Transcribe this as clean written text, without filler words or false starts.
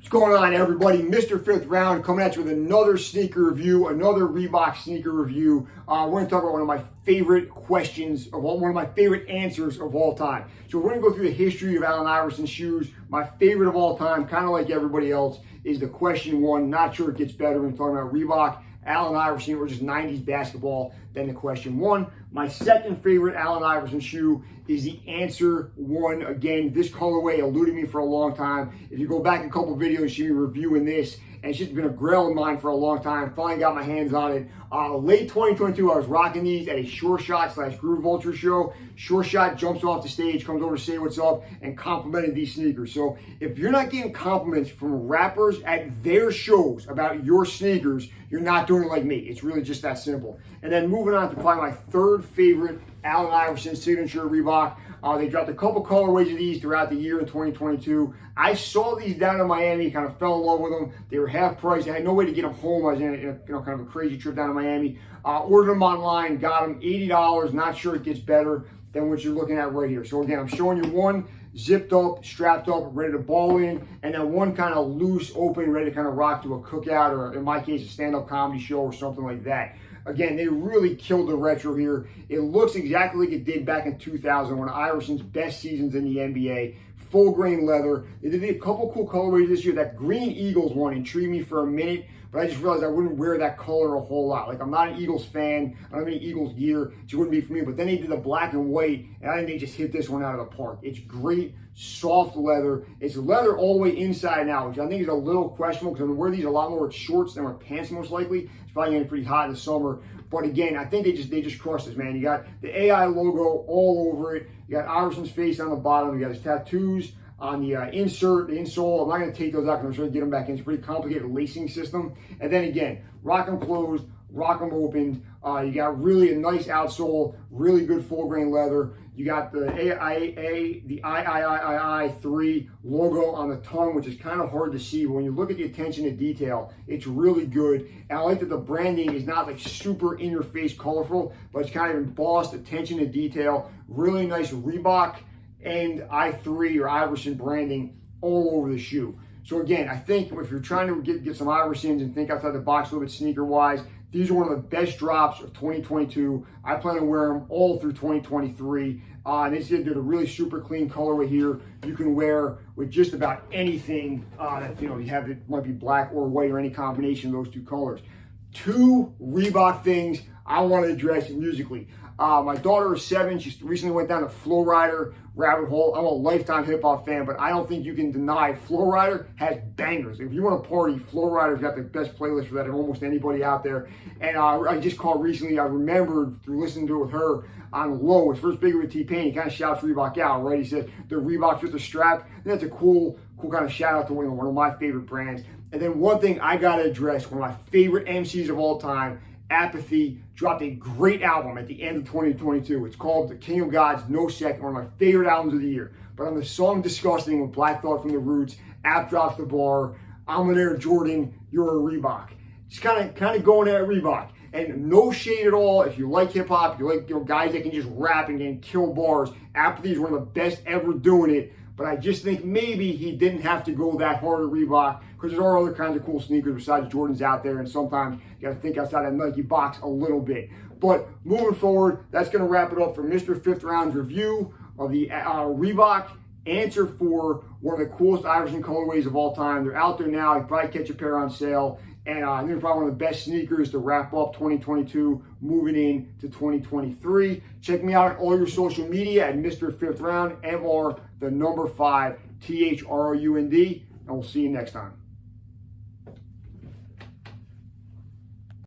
What's going on, everybody? Mr. Fifth Round coming at you with another sneaker review, another Reebok sneaker review. We're going to talk about one of my favorite questions, one of my favorite answers of all time. So we're going to go through the history of Allen Iverson's shoes. My favorite of all time, kind of like everybody else, is the question one. Not sure it gets better when talking about Reebok, Allen Iverson, or just 90s basketball than the question one. My second favorite Allen Iverson shoe is the answer one. Again, this colorway eluded me for a long time. If you go back a couple videos, you see me reviewing this, and it's just been a grail of mine for a long time. Finally got my hands on it. Late 2022, I was rocking these at a Sure Shot / Groove Vulture show. Sure Shot jumps off the stage, comes over to say what's up, and complimented these sneakers. So if you're not getting compliments from rappers at their shows about your sneakers, you're not doing it like me. It's really just that simple. And then moving on to probably my third favorite Allen Iverson signature Reebok. They dropped a couple colorways of these throughout the year in 2022. I saw these down in Miami, kind of fell in love with them. They were half price. I had no way to get them home. I was in a kind of a crazy trip down to Miami. Ordered them online, got them $80. Not sure it gets better than what you're looking at right here. So again, I'm showing you one zipped up, strapped up, ready to ball in, and then one kind of loose, open, ready to kind of rock to a cookout, or in my case, a stand-up comedy show or something like that. Again, they really killed the retro here. It looks exactly like it did back in 2000, one of Iverson's best seasons in the NBA. Full grain leather. They did a couple cool colorways this year. That green Eagles one intrigued me for a minute, but I just realized I wouldn't wear that color a whole lot. Like, I'm not an Eagles fan. I don't have any Eagles gear. It wouldn't be for me. But then they did the black and white, and I think they just hit this one out of the park. It's great, soft leather. It's leather all the way inside and out, which I think is a little questionable because I'm going to wear these a lot more with shorts than with pants most likely. It's probably going to be pretty hot in the summer. But again, I think they just crushed this, man. You got the AI logo all over it. You got Iverson's face on the bottom. You got his tattoos on the insert, the insole. I'm not going to take those out because I'm sure to get them back in. It's a pretty complicated lacing system. And then again, rock them closed, rock them opened. You got really a nice outsole, really good full grain leather. You got the III logo on the tongue, which is kind of hard to see. But when you look at the attention to detail, it's really good. And I like that the branding is not like super in your face colorful, but it's kind of embossed, attention to detail. Really nice Reebok and I3 or Iverson branding all over the shoe. So again, I think if you're trying to get some Iversons and think outside the box a little bit sneaker-wise, these are one of the best drops of 2022. I plan to wear them all through 2023. And they did a really super clean colorway here. You can wear with just about anything that you have. It might be black or white or any combination of those two colors. Two Reebok things I want to address musically. My daughter is 7. She recently went down the Flow Rider rabbit hole. I'm a lifetime hip hop fan, but I don't think you can deny Flow Rider has bangers. If you want to party, Flow Rider's got the best playlist for that of almost anybody out there. And I just called recently. I remembered through listening to it with her on Low, his first big with T-Pain. He kind of shouts Reebok out, right? He said the Reeboks with the strap. And that's a cool kind of shout out to one of my favorite brands. And then one thing I got to address, one of my favorite MCs of all time, Apathy, dropped a great album at the end of 2022. It's called The King of Gods, No Second, one of my favorite albums of the year. But on the song Disgusting with Black Thought from the Roots, App drops the bar, I'm an Air Jordan, you're a Reebok. It's kind of going at Reebok. And no shade at all. If you like hip hop, you like guys that can just rap and kill bars, Apathy is one of the best ever doing it. But I just think maybe he didn't have to go that hard at Reebok because there are other kinds of cool sneakers besides Jordans out there, and sometimes you got to think outside that Nike box a little bit. But moving forward, that's going to wrap it up for Mr. Fifth Round's review of the Reebok answer for one of the coolest Iverson colorways of all time. They're out there now. You can probably catch a pair on sale. And they're probably one of the best sneakers to wrap up 2022, moving into 2023. Check me out on all your social media at Mr. Fifth Round, MR, the number 5, THROUND, and we'll see you next time.